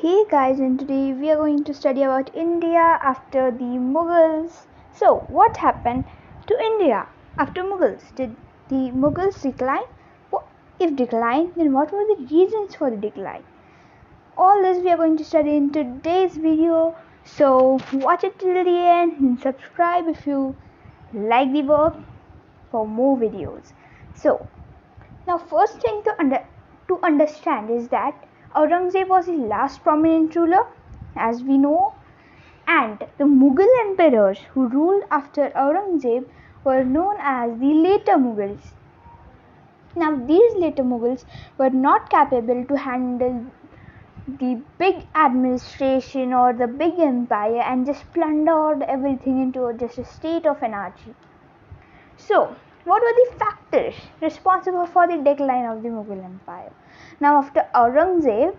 Hey guys, and today we are going to study about India after the Mughals. So, what happened to India after Mughals? Did the Mughals decline? If decline, then what were the reasons for the decline? All this we are going to study in today's video. So, watch it till the end and subscribe if you like the work for more videos. So, now first thing to understand is that Aurangzeb was the last prominent ruler, as we know, and the Mughal emperors who ruled after Aurangzeb were known as the later Mughals. Now, these later Mughals were not capable to handle the big administration or the big empire and just plundered everything into just a state of anarchy. So, what were the factors responsible for the decline of the Mughal Empire? Now, after Aurangzeb,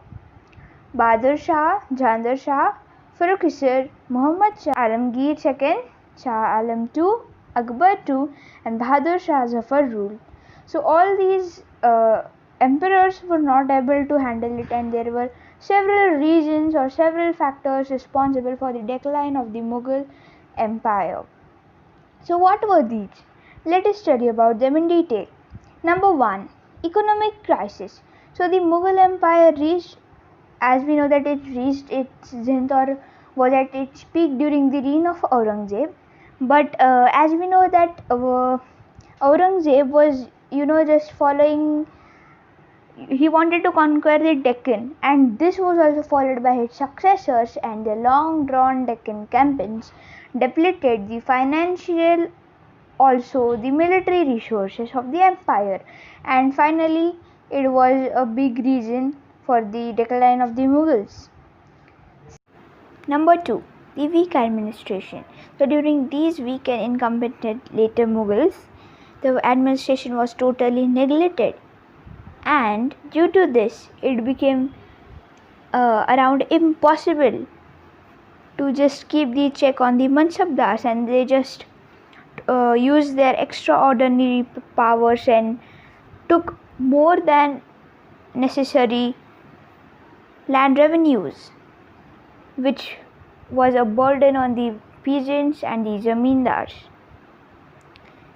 Bahadur Shah, Jahandar Shah, Farrukh Muhammad Shah, Alamgir II, Shah Alam II, Akbar II, and Bahadur Shah Zafar ruled. So, all these emperors were not able to handle it, and there were several reasons or several factors responsible for the decline of the Mughal Empire. So, what were these? Let us study about them in detail. Number 1. Economic crisis. So, the Mughal Empire reached, as we know that it reached its zenith or was at its peak during the reign of Aurangzeb. But as we know that Aurangzeb was, just following, he wanted to conquer the Deccan, and this was also followed by his successors, and the long drawn Deccan campaigns depleted the financial, also the military resources of the empire, and finally it was a big reason for the decline of the Mughals. Number 2. The weak administration. So during these weak and incompetent later Mughals, the administration was totally neglected, and due to this it became around impossible to just keep the check on the Mansabdars, and they just used their extraordinary powers and took more than necessary land revenues, which was a burden on the peasants and the zamindars.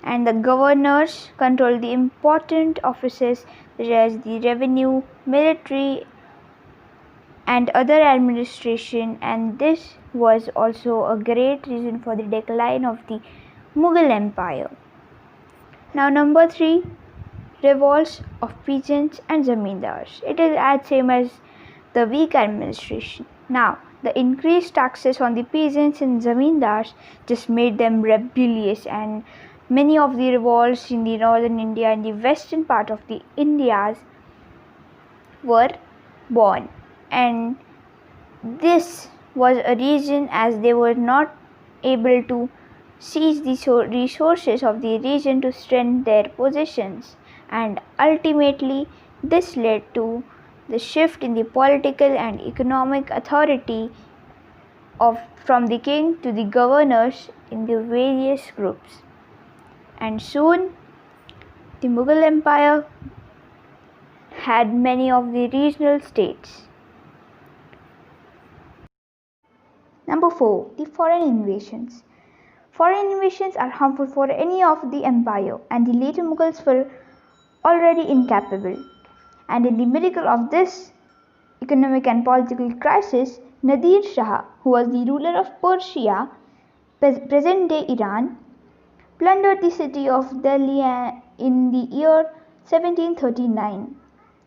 And the governors controlled the important offices such as the revenue, military, and other administration, and this was also a great reason for the decline of the Mughal Empire. Now, number 3. Revolts of peasants and zamindars. It is as same as the weak administration. Now, the increased taxes on the peasants and zamindars just made them rebellious, and many of the revolts in the northern India and the western part of the Indias were born, and this was a reason as they were not able to seize the resources of the region to strengthen their positions, and ultimately this led to the shift in the political and economic authority from the king to the governors in the various groups, and soon the Mughal Empire had many of the regional states. Number 4. The foreign invasions. Foreign invasions are harmful for any of the empire, and the later Mughals were already incapable. And in the middle of this economic and political crisis, Nadir Shah, who was the ruler of Persia, present-day Iran, plundered the city of Delhi in the year 1739,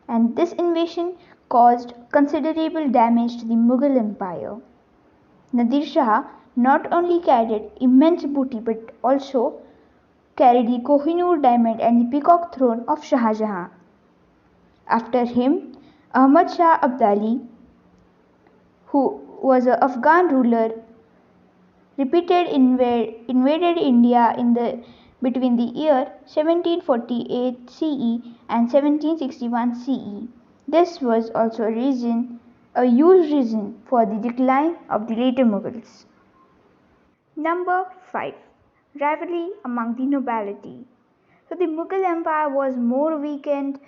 and this invasion caused considerable damage to the Mughal Empire. Nadir Shah not only carried immense booty but also carried the Kohinoor diamond and the peacock throne of Shah Jahan. After him, Ahmad Shah Abdali, who was an Afghan ruler, invaded India between the year 1748 CE and 1761 CE. This was also a huge reason for the decline of the later Mughals. Number 5. Rivalry among the nobility. So the Mughal Empire was more weakened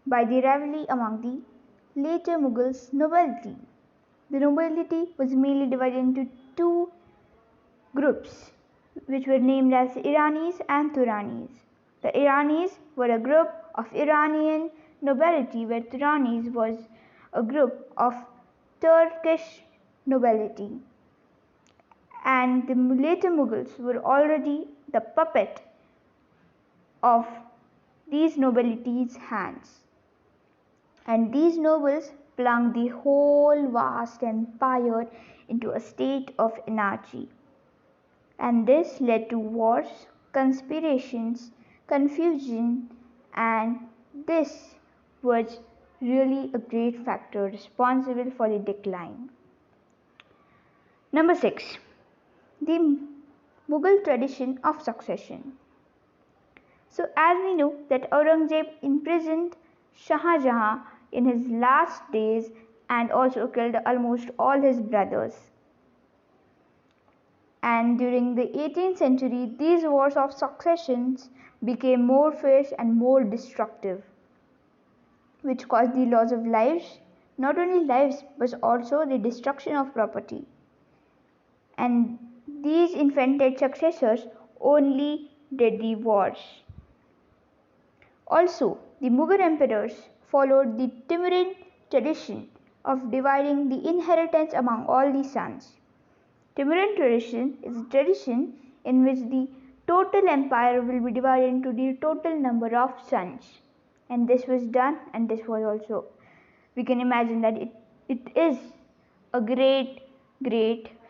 by the rivalry among the later Mughals nobility. The nobility was mainly divided into two groups, which were named as Iranis and Turanis. The Iranis were a group of Iranian nobility, where Turanis was a group of Turkish nobility. And the later Mughals were already the puppet of these nobility's hands. And these nobles plunged the whole vast empire into a state of anarchy. And this led to wars, conspirations, confusion, and this was really a great factor responsible for the decline. Number 6. The Mughal tradition of succession. So as we know that Aurangzeb imprisoned Shah Jahan in his last days and also killed almost all his brothers. And during the 18th century, these wars of successions became more fierce and more destructive, which caused the loss of lives, not only lives but also the destruction of property. And these infanted successors only did the wars. Also, the Mughal emperors followed the Timurid tradition of dividing the inheritance among all the sons. Timurid tradition is a tradition in which the total empire will be divided into the total number of sons. And this was done, and this was also, we can imagine that it is a great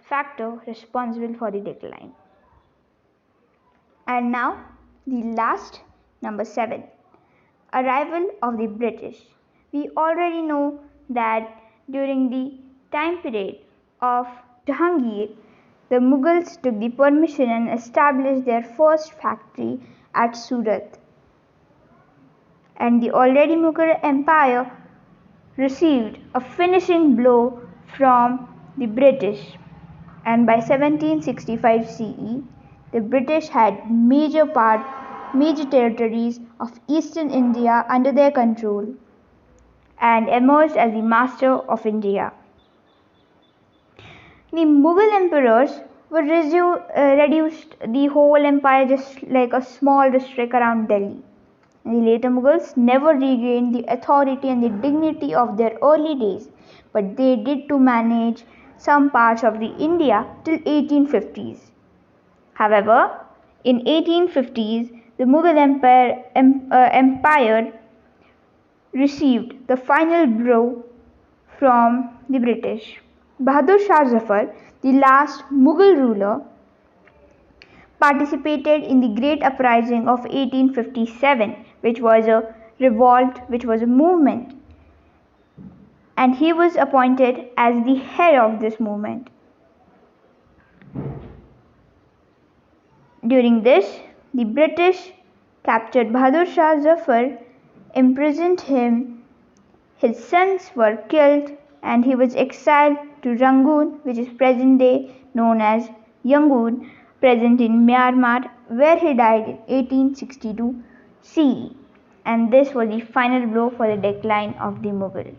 factor responsible for the decline. And now the last, number 7, arrival of the British. We already know that during the time period of Jahangir, the Mughals took the permission and established their first factory at Surat. And the already Mughal Empire received a finishing blow from the British. And by 1765 CE, the British had major territories of eastern India under their control and emerged as the master of India. The Mughal emperors were reduced the whole empire just like a small district around Delhi. And the later Mughals never regained the authority and the dignity of their early days, but they did to manage some parts of the India till 1850s. However, in 1850s, the Mughal empire received the final blow from the British. Bahadur Shah Zafar, the last Mughal ruler, participated in the Great Uprising of 1857, which was a revolt, which was a movement, and he was appointed as the head of this movement. During this, the British captured Bahadur Shah Zafar, imprisoned him, his sons were killed, and he was exiled to Rangoon, which is present day known as Yangon, present in Myanmar, where he died in 1862 CE. And this was the final blow for the decline of the Mughal.